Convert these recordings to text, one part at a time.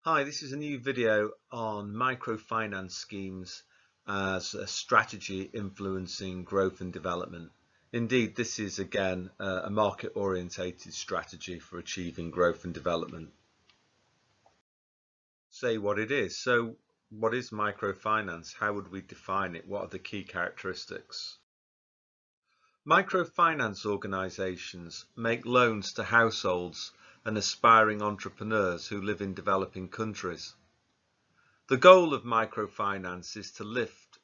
Hi, this is a new video on microfinance schemes as a strategy influencing growth and development. Indeed, this is again a market-orientated strategy for achieving growth and development. Say what it is. So, what is microfinance? How would we define it? What are the key characteristics? Microfinance organisations make loans to households and aspiring entrepreneurs who live in developing countries. The goal of microfinance is to lift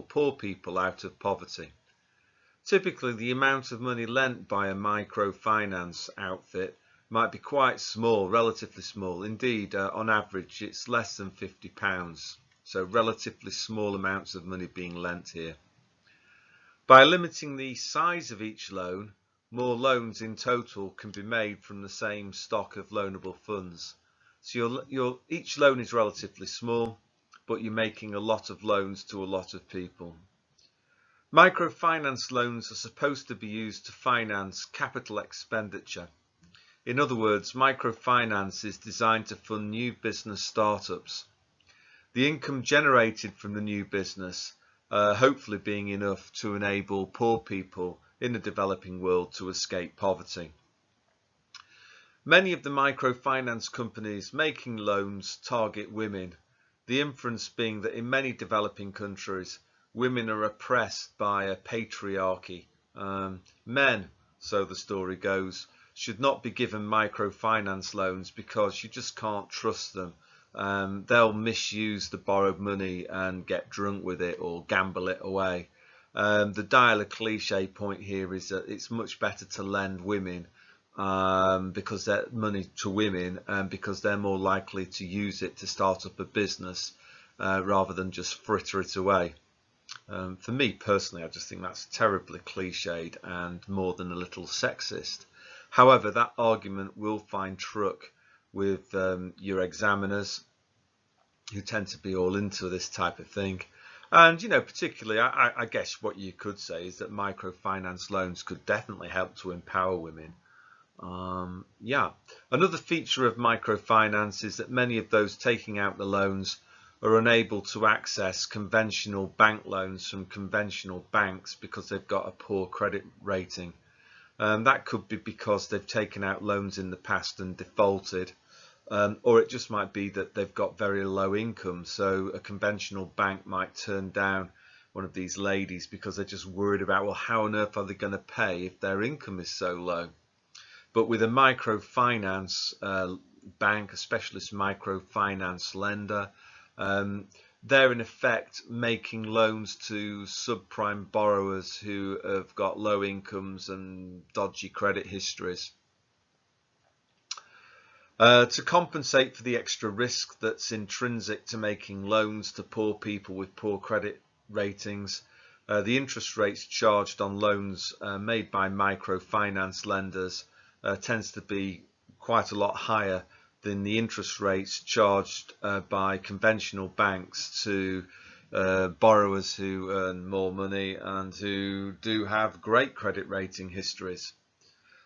poor people out of poverty. Typically, the amount of money lent by a microfinance outfit might be quite small, relatively small. Indeed, on average, it's less than £50, so relatively small amounts of money being lent here. By limiting the size of each loan, more loans in total can be made from the same stock of loanable funds. So each loan is relatively small, but you're making a lot of loans to a lot of people. Microfinance loans are supposed to be used to finance capital expenditure. In other words, microfinance is designed to fund new business startups. The income generated from the new business hopefully being enough to enable poor people in the developing world to escape poverty. Many of the microfinance companies making loans target women, the inference being that in many developing countries, women are oppressed by a patriarchy. Men, so the story goes, should not be given microfinance loans because you just can't trust them. They'll misuse the borrowed money and get drunk with it or gamble it away. The dial-a cliche point here is that it's much better to lend women because they're money to women and because they're more likely to use it to start up a business rather than just fritter it away. For me personally, I just think that's terribly cliched and more than a little sexist. However, that argument will find truck with your examiners who tend to be all into this type of thing. And, particularly, I guess what you could say is that microfinance loans could definitely help to empower women. Another feature of microfinance is that many of those taking out the loans are unable to access conventional bank loans from conventional banks because they've got a poor credit rating. That could be because they've taken out loans in the past and defaulted, or it just might be that they've got very low income, so a conventional bank might turn down one of these ladies because they're just worried about, well, how on earth are they going to pay if their income is so low? But with a microfinance bank, a specialist microfinance lender, they're in effect making loans to subprime borrowers who have got low incomes and dodgy credit histories. To compensate for the extra risk that's intrinsic to making loans to poor people with poor credit ratings, the interest rates charged on loans made by microfinance lenders tends to be quite a lot higher than the interest rates charged by conventional banks to borrowers who earn more money and who do have great credit rating histories.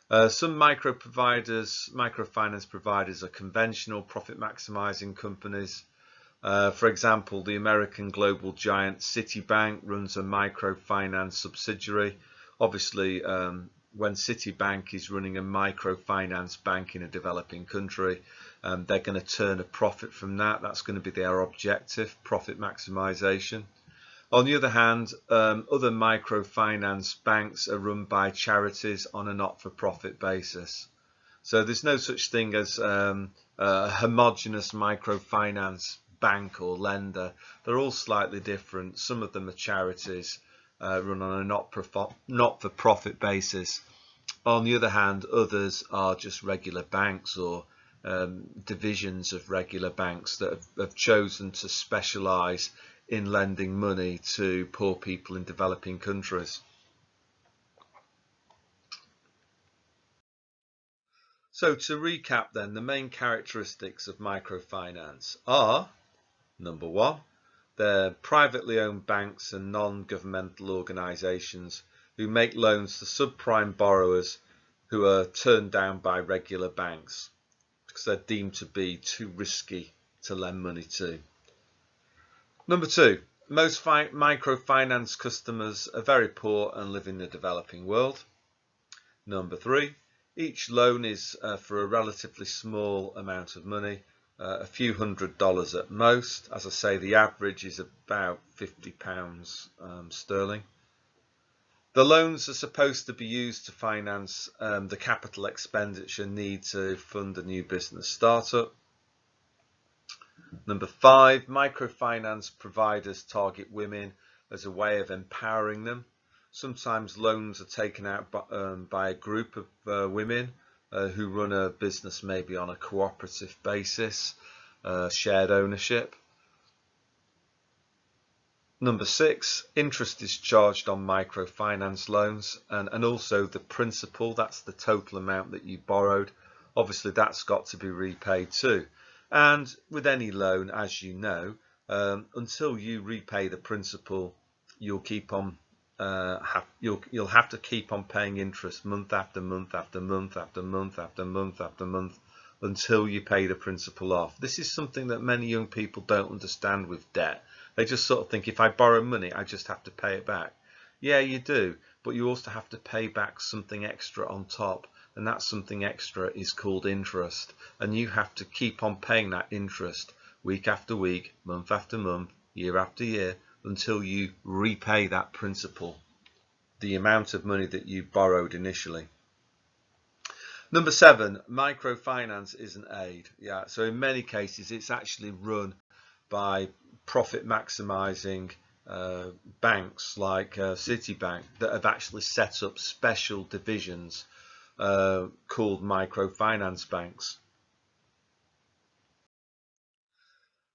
Some microfinance providers are conventional profit maximizing companies. For example, the American global giant Citibank runs a microfinance subsidiary. Obviously, when Citibank is running a microfinance bank in a developing country, they're going to turn a profit from that. That's going to be their objective, profit maximization. On the other hand, other microfinance banks are run by charities on a not-for-profit basis. So there's no such thing as a homogeneous microfinance bank or lender. They're all slightly different. Some of them are charities run on a not-for-profit basis. On the other hand, others are just regular banks or divisions of regular banks that have chosen to specialize in lending money to poor people in developing countries. So to recap then, the main characteristics of microfinance are, number one, they're privately owned banks and non-governmental organisations who make loans to subprime borrowers who are turned down by regular banks because they're deemed to be too risky to lend money to. Number 2, most microfinance customers are very poor and live in the developing world. Number 3, each loan is for a relatively small amount of money, a few $100s at most. As I say, the average is about £50 sterling. The loans are supposed to be used to finance the capital expenditure need to fund a new business startup. Number 5, microfinance providers target women as a way of empowering them. Sometimes loans are taken out by a group of women who run a business maybe on a cooperative basis, shared ownership. Number 6, interest is charged on microfinance loans and also the principal, that's the total amount that you borrowed. Obviously that's got to be repaid too. And with any loan, as you know, until you repay the principal, you'll keep on you'll have to keep on paying interest month after month after month after month after month after month until you pay the principal off. This is something that many young people don't understand with debt. They just sort of think, if I borrow money, I just have to pay it back. Yeah, you do, but you also have to pay back something extra on top, and that something extra is called interest, and you have to keep on paying that interest week after week, month after month, year after year, until you repay that principal, the amount of money that you borrowed initially. Number 7, microfinance is an aid. Yeah, so in many cases it's actually run by profit maximizing banks like Citibank that have actually set up special divisions called microfinance banks.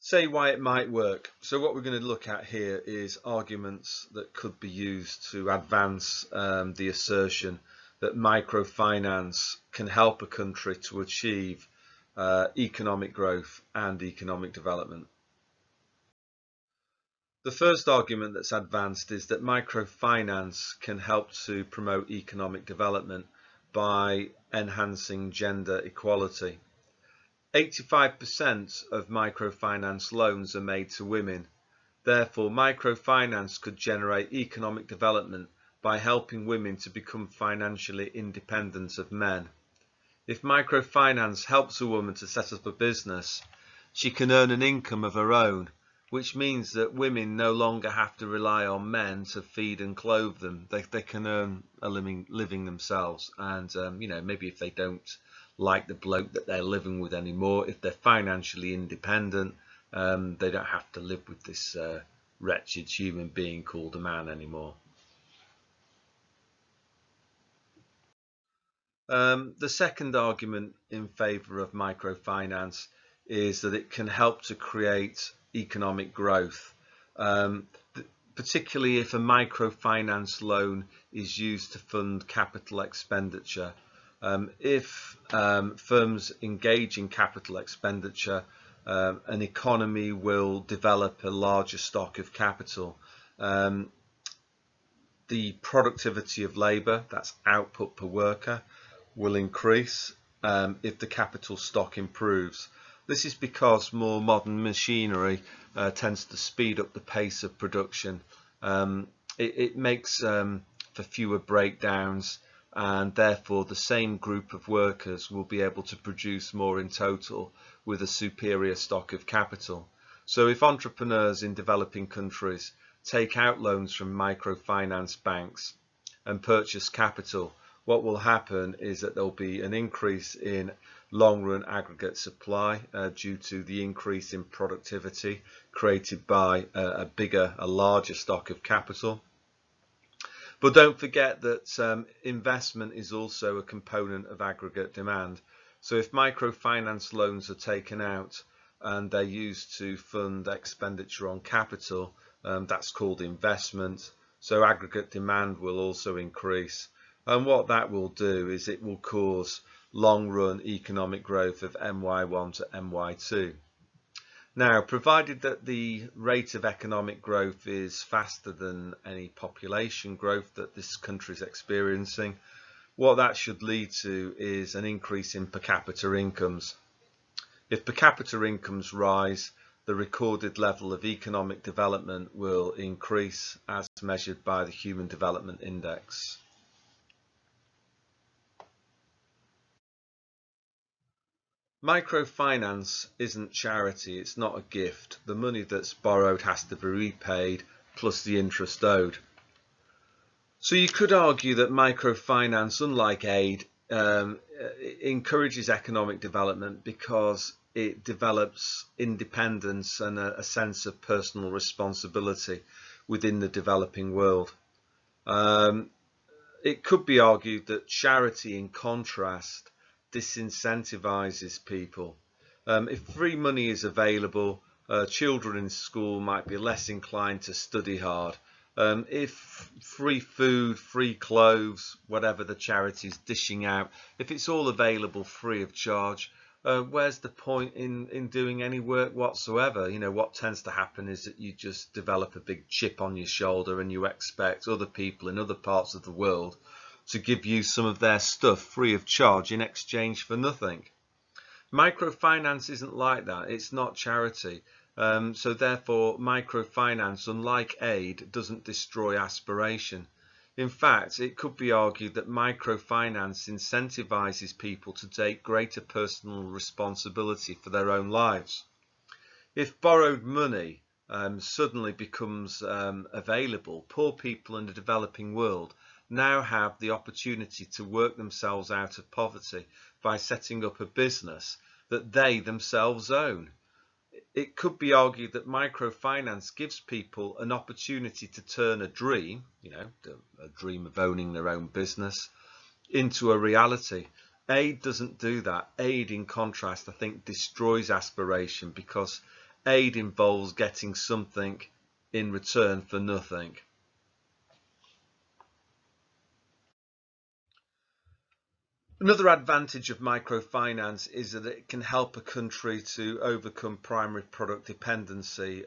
Say why it might work. So what we're going to look at here is arguments that could be used to advance the assertion that microfinance can help a country to achieve economic growth and economic development. The first argument that's advanced is that microfinance can help to promote economic development by enhancing gender equality. 85% of microfinance loans are made to women. Therefore, microfinance could generate economic development by helping women to become financially independent of men. If microfinance helps a woman to set up a business, she can earn an income of her own, which means that women no longer have to rely on men to feed and clothe them. They can earn a living themselves, and maybe if they don't like the bloke that they're living with anymore, if they're financially independent, they don't have to live with this wretched human being called a man anymore. The second argument in favour of microfinance is that it can help to create economic growth, particularly if a microfinance loan is used to fund capital expenditure. If firms engage in capital expenditure, an economy will develop a larger stock of capital. The productivity of labour, that's output per worker, will increase if the capital stock improves. This is because more modern machinery tends to speed up the pace of production. It makes for fewer breakdowns, and therefore the same group of workers will be able to produce more in total with a superior stock of capital. So if entrepreneurs in developing countries take out loans from microfinance banks and purchase capital, what will happen is that there'll be an increase in long-run aggregate supply due to the increase in productivity created by a larger stock of capital. But don't forget that investment is also a component of aggregate demand. So if microfinance loans are taken out and they're used to fund expenditure on capital, that's called investment. So aggregate demand will also increase. And what that will do is it will cause long-run economic growth of MY1 to MY2. Now, provided that the rate of economic growth is faster than any population growth that this country is experiencing, what that should lead to is an increase in per capita incomes. If per capita incomes rise, the recorded level of economic development will increase as measured by the Human Development Index. Microfinance isn't charity, it's not a gift. The money that's borrowed has to be repaid plus the interest owed. So you could argue that microfinance, unlike aid, encourages economic development because it develops independence and a sense of personal responsibility within the developing world. It could be argued that charity, in contrast, disincentivizes people. If free money is available, children in school might be less inclined to study hard. If free food, free clothes, whatever the charity's dishing out, if it's all available free of charge, where's the point in doing any work whatsoever? You know, what tends to happen is that you just develop a big chip on your shoulder and you expect other people in other parts of the world to give you some of their stuff free of charge in exchange for nothing. Microfinance isn't like that. It's not charity. So therefore, microfinance, unlike aid, doesn't destroy aspiration. In fact, it could be argued that microfinance incentivizes people to take greater personal responsibility for their own lives. If borrowed money suddenly becomes available, poor people in the developing world now have the opportunity to work themselves out of poverty by setting up a business that they themselves own. It could be argued that microfinance gives people an opportunity to turn a dream, a dream of owning their own business, into a reality. Aid doesn't do that. Aid, in contrast, I think destroys aspiration because aid involves getting something in return for nothing. Another advantage of microfinance is that it can help a country to overcome primary product dependency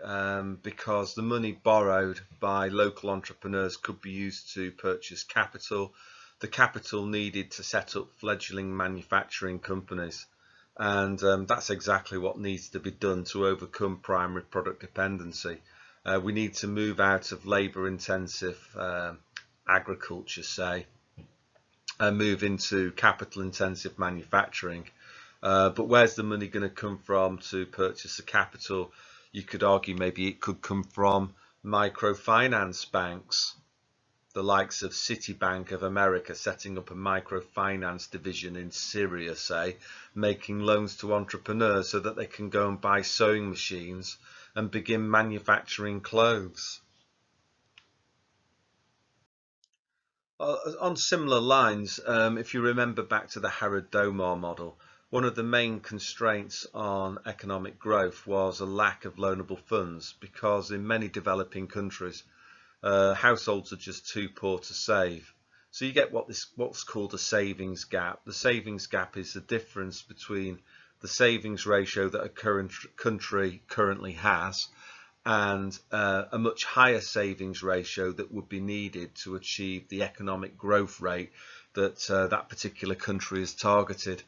because the money borrowed by local entrepreneurs could be used to purchase capital, the capital needed to set up fledgling manufacturing companies. And that's exactly what needs to be done to overcome primary product dependency. We need to move out of labour-intensive agriculture, say, move into capital intensive manufacturing. But where's the money going to come from to purchase the capital? You could argue maybe it could come from microfinance banks, the likes of Citibank of America setting up a microfinance division in Syria, say, making loans to entrepreneurs so that they can go and buy sewing machines and begin manufacturing clothes. On similar lines, if you remember back to the Harrod-Domar model, one of the main constraints on economic growth was a lack of loanable funds because in many developing countries, households are just too poor to save. So you get what's called a savings gap. The savings gap is the difference between the savings ratio that a country currently has and a much higher savings ratio that would be needed to achieve the economic growth rate that that particular country is targeted.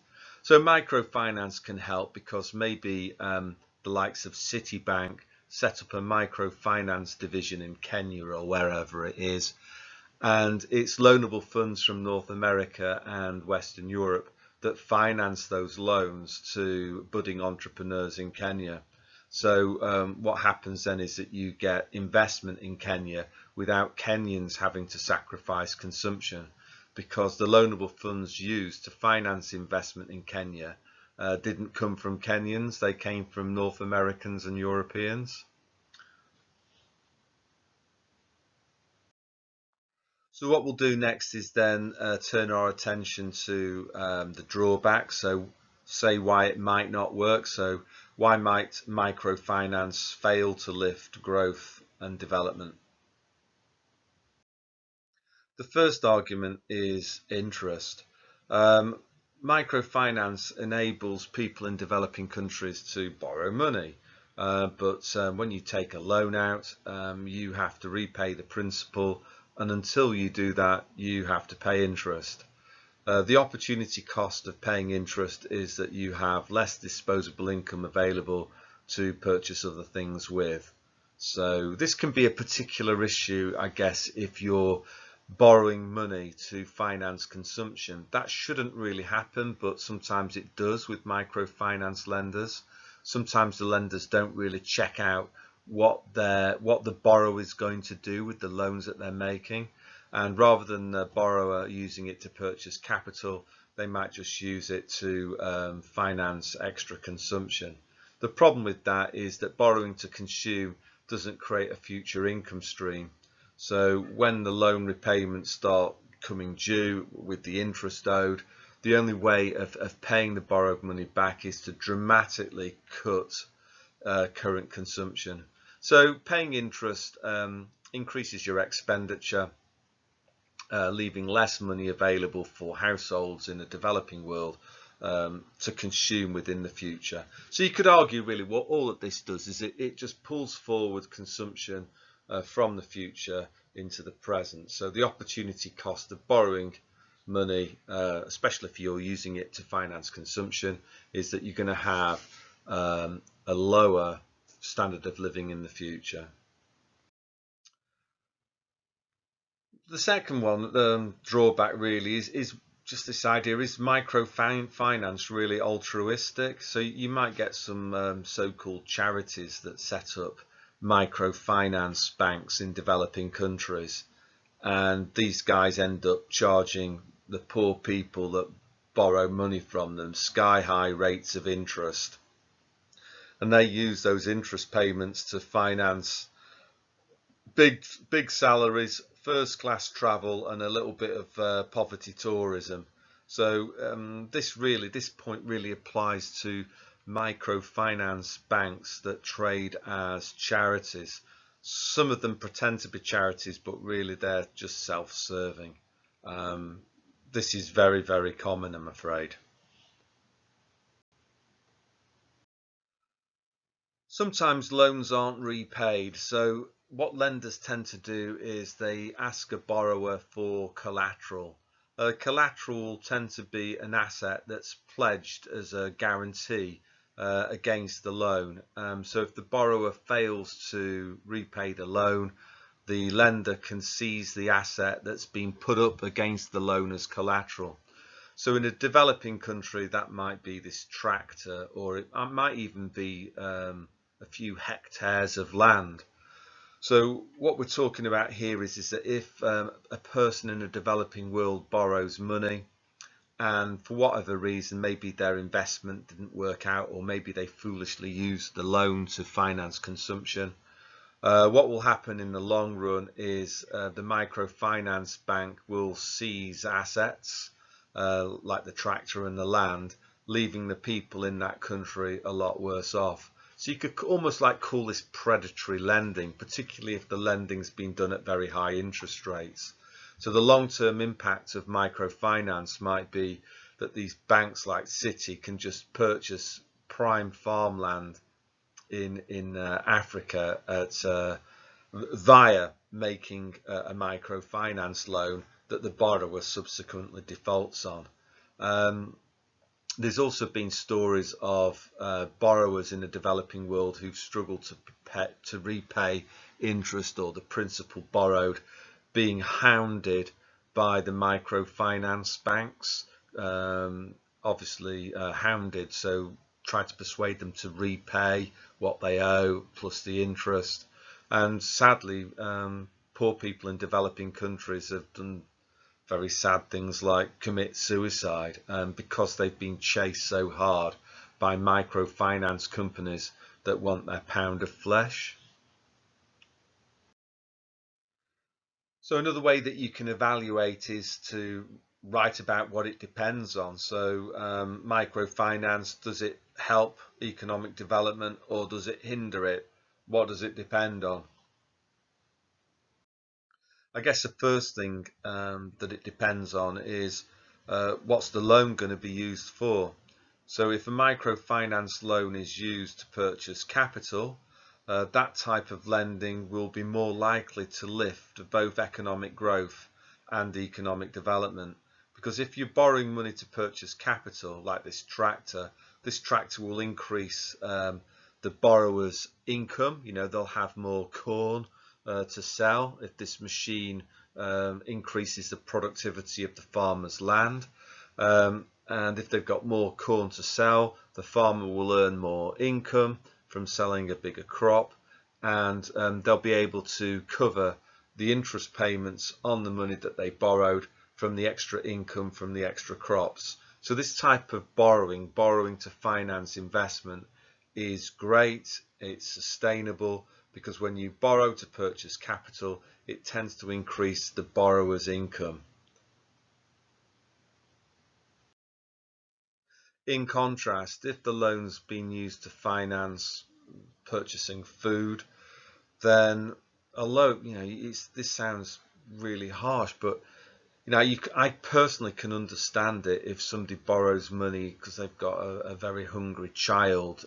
So microfinance can help because maybe the likes of Citibank set up a microfinance division in Kenya or wherever it is, and it's loanable funds from North America and Western Europe that finance those loans to budding entrepreneurs in Kenya. So what happens then is that you get investment in Kenya without Kenyans having to sacrifice consumption, because the loanable funds used to finance investment in Kenya didn't come from Kenyans, they came from North Americans and Europeans. So what we'll do next is then turn our attention to the drawback. So say why it might not work. So why might microfinance fail to lift growth and development? The first argument is interest. Microfinance enables people in developing countries to borrow money. But when you take a loan out, you have to repay the principal, and until you do that, you have to pay interest. The opportunity cost of paying interest is that you have less disposable income available to purchase other things with. So this can be a particular issue, I guess, if you're borrowing money to finance consumption. That shouldn't really happen, but sometimes it does with microfinance lenders. Sometimes the lenders don't really check out what the borrower is going to do with the loans that they're making. And rather than the borrower using it to purchase capital, they might just use it to finance extra consumption. The problem with that is that borrowing to consume doesn't create a future income stream. So when the loan repayments start coming due with the interest owed, the only way of paying the borrowed money back is to dramatically cut current consumption. So paying interest increases your expenditure, leaving less money available for households in the developing world to consume within the future. So you could argue really what all of this does is it just pulls forward consumption from the future into the present. So the opportunity cost of borrowing money, especially if you're using it to finance consumption, is that you're going to have a lower standard of living in the future. The second one, the drawback really is just this idea, is microfinance really altruistic? So you might get some so-called charities that set up microfinance banks in developing countries, and these guys end up charging the poor people that borrow money from them sky-high rates of interest, and they use those interest payments to finance big salaries, first class travel, and a little bit of poverty tourism. So this point really applies to microfinance banks that trade as charities. Some of them pretend to be charities, but really they're just self-serving. This is very, very common, I'm afraid. Sometimes loans aren't repaid, so what lenders tend to do is they ask a borrower for collateral. Collateral will tend to be an asset that's pledged as a guarantee against the loan. So if the borrower fails to repay the loan, the lender can seize the asset that's been put up against the loan as collateral. So in a developing country, that might be this tractor, or it might even be a few hectares of land. So what we're talking about here is that if a person in a developing world borrows money, and for whatever reason, maybe their investment didn't work out, or maybe they foolishly used the loan to finance consumption, what will happen in the long run is the microfinance bank will seize assets like the tractor and the land, leaving the people in that country a lot worse off. So you could almost like call this predatory lending, particularly if the lending's been done at very high interest rates. So the long-term impact of microfinance might be that these banks like Citi can just purchase prime farmland in Africa via making a microfinance loan that the borrower subsequently defaults on. There's also been stories of borrowers in the developing world who've struggled to repay interest or the principal borrowed, being hounded by the microfinance banks. Obviously hounded, so try to persuade them to repay what they owe plus the interest. And sadly, poor people in developing countries have done very sad things like commit suicide because they've been chased so hard by microfinance companies that want their pound of flesh. So another way that you can evaluate is to write about what it depends on. So microfinance, does it help economic development or does it hinder it? What does it depend on? I guess the first thing that it depends on is what's the loan going to be used for? So if a microfinance loan is used to purchase capital, that type of lending will be more likely to lift both economic growth and economic development. because if you're borrowing money to purchase capital, like this tractor will increase the borrower's income. They'll have more corn to sell if this machine increases the productivity of the farmer's land. And if they've got more corn to sell, the farmer will earn more income from selling a bigger crop, and they'll be able to cover the interest payments on the money that they borrowed from the extra income from the extra crops. So this type of borrowing to finance investment, is great. It's sustainable, because when you borrow to purchase capital, it tends to increase the borrower's income. In contrast, if the loan's been used to finance purchasing food, then although this sounds really harsh, but I personally can understand it if somebody borrows money because they've got a very hungry child.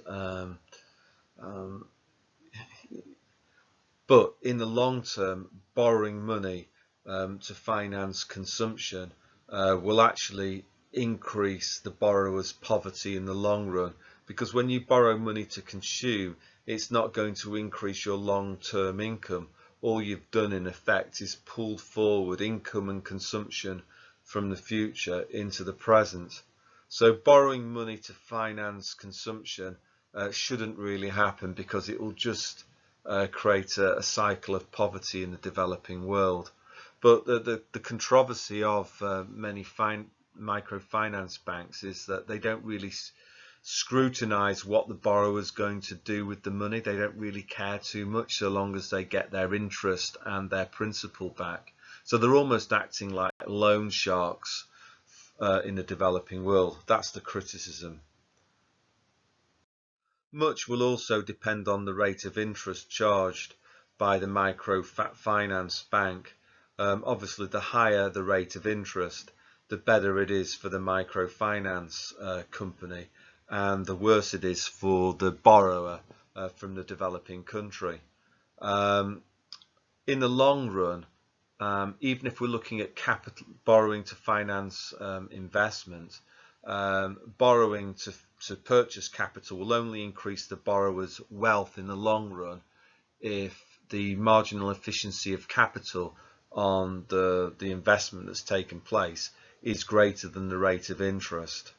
But in the long term, borrowing money to finance consumption will actually increase the borrower's poverty in the long run, because when you borrow money to consume, it's not going to increase your long-term income. All you've done in effect is pulled forward income and consumption from the future into the present. So borrowing money to finance consumption shouldn't really happen, because it will just create a cycle of poverty in the developing world. But the controversy of many microfinance banks is that they don't really scrutinize what the borrower is going to do with the money. They don't really care too much, so long as they get their interest and their principal back. So they're almost acting like loan sharks in the developing world. That's the criticism. Much will also depend on the rate of interest charged by the microfinance bank. Obviously, the higher the rate of interest, the better it is for the microfinance company, and the worse it is for the borrower from the developing country. In the long run, even if we're looking at capital borrowing to finance investment, borrowing to purchase capital will only increase the borrower's wealth in the long run if the marginal efficiency of capital on the investment that's taken place is greater than the rate of interest.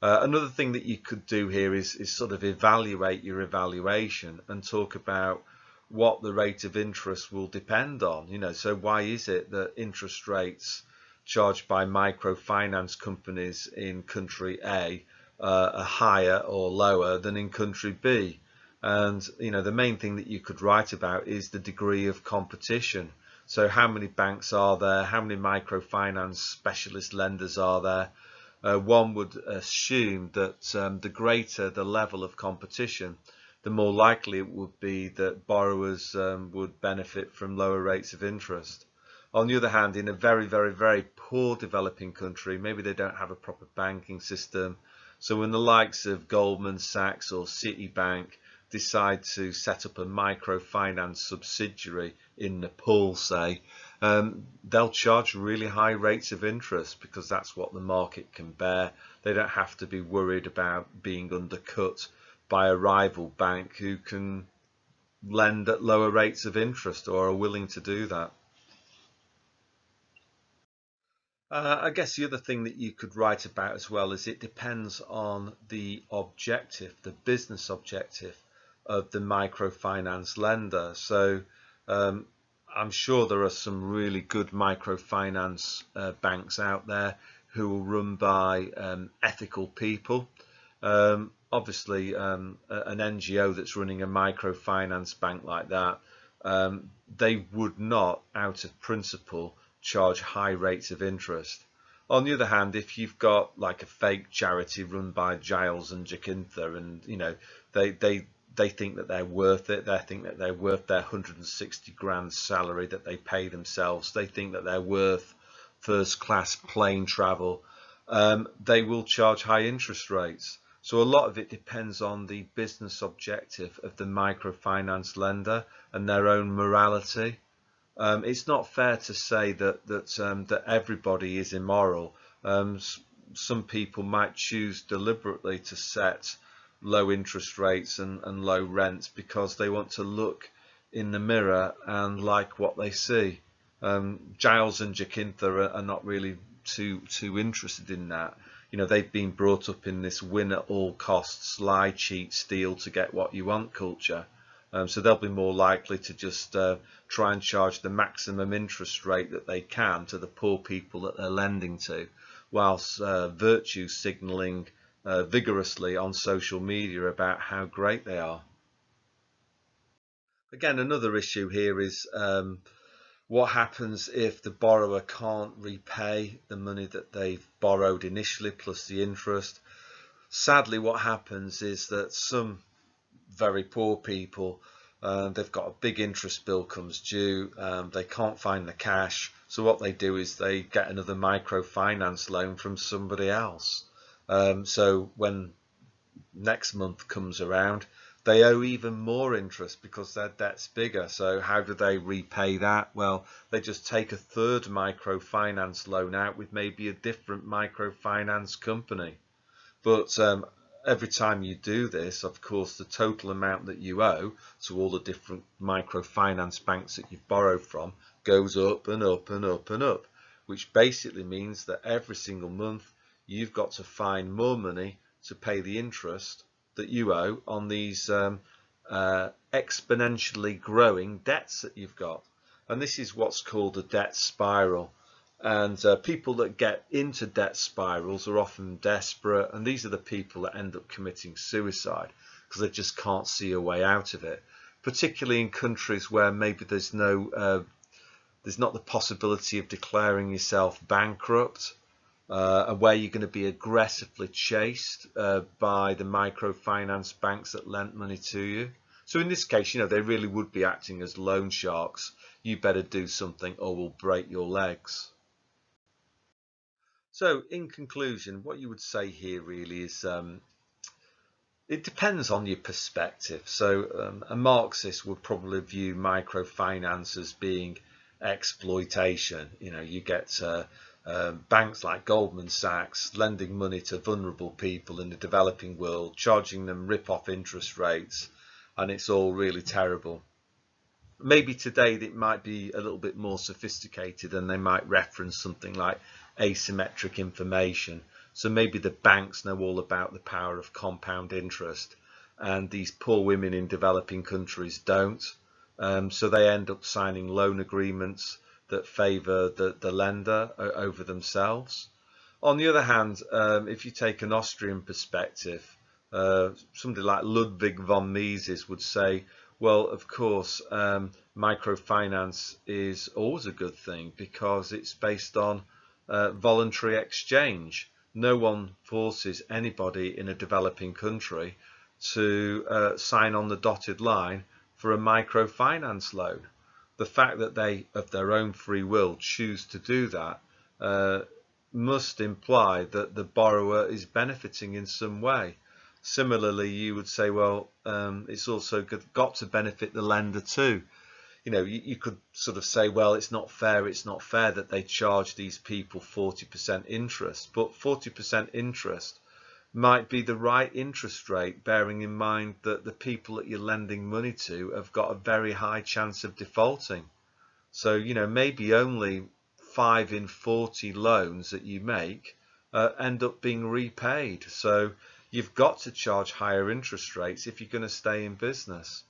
Another thing that you could do here is sort of evaluate your evaluation and talk about what the rate of interest will depend on. So why is it that interest rates charged by microfinance companies in country A are higher or lower than in country B? And the main thing that you could write about is the degree of competition. So how many banks are there? How many microfinance specialist lenders are there? One would assume that the greater the level of competition, the more likely it would be that borrowers would benefit from lower rates of interest. On the other hand, in a very, very, very poor developing country, maybe they don't have a proper banking system. So when the likes of Goldman Sachs or Citibank decide to set up a microfinance subsidiary in Nepal, say, they'll charge really high rates of interest, because that's what the market can bear. They don't have to be worried about being undercut by a rival bank who can lend at lower rates of interest or are willing to do that. I guess the other thing that you could write about as well is it depends on the objective, the business objective of the microfinance lender. So I'm sure there are some really good microfinance banks out there who are run by ethical people. Obviously, an NGO that's running a microfinance bank like that, they would not, out of principle, charge high rates of interest. On the other hand, if you've got like a fake charity run by Giles and Jacinta, and they think that they're worth it, they think that they're worth their 160 grand salary that they pay themselves, they think that they're worth first class plane travel, they will charge high interest rates. So a lot of it depends on the business objective of the microfinance lender and their own morality. It's not fair to say that everybody is immoral Some people might choose deliberately to set low interest rates and low rents because they want to look in the mirror and like what they see. Giles and Jacinta are not really too interested in that. You know, they've been brought up in this win at all costs, lie, cheat, steal to get what you want culture. So they'll be more likely to just try and charge the maximum interest rate that they can to the poor people that they're lending to, whilst virtue signalling vigorously on social media about how great they are. Again, another issue here is what happens if the borrower can't repay the money that they've borrowed initially plus the interest. Sadly, what happens is that some very poor people, they've got a big interest bill comes due, they can't find the cash, so what they do is they get another microfinance loan from somebody else. So when next month comes around, they owe even more interest because their debt's bigger. So how do they repay that? Well, they just take a third microfinance loan out with maybe a different microfinance company. But every time you do this, of course, the total amount that you owe to all the different microfinance banks that you've borrowed from goes up and up and up and up, which basically means that every single month you've got to find more money to pay the interest that you owe on these exponentially growing debts that you've got. And this is what's called a debt spiral. And people that get into debt spirals are often desperate, and these are the people that end up committing suicide because they just can't see a way out of it, particularly in countries where maybe there's not the possibility of declaring yourself bankrupt, and where you're going to be aggressively chased by the microfinance banks that lent money to you. So in this case, you know, they really would be acting as loan sharks. You better do something or we'll break your legs. So in conclusion, what you would say here really is it depends on your perspective. So a Marxist would probably view microfinance as being exploitation. You know, you get banks like Goldman Sachs lending money to vulnerable people in the developing world, charging them rip-off interest rates, and it's all really terrible. Maybe today it might be a little bit more sophisticated and they might reference something like asymmetric information. So maybe the banks know all about the power of compound interest and these poor women in developing countries don't. So they end up signing loan agreements that favour the lender over themselves. On the other hand, if you take an Austrian perspective, somebody like Ludwig von Mises would say, well, of course, microfinance is always a good thing because it's based on voluntary exchange. No one forces anybody in a developing country to sign on the dotted line for a microfinance loan. The fact that they, of their own free will, choose to do that must imply that the borrower is benefiting in some way. Similarly, you would say, well, it's also got to benefit the lender too. You know, you could sort of say, well, it's not fair that they charge these people 40% interest, but 40% interest might be the right interest rate, bearing in mind that the people that you're lending money to have got a very high chance of defaulting. So, you know, maybe only 5 in 40 loans that you make end up being repaid. So you've got to charge higher interest rates if you're going to stay in business.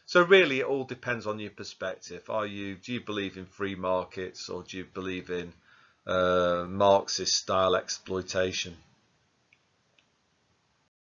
So really, it all depends on your perspective. Do you believe in free markets or do you believe in Marxist style exploitation?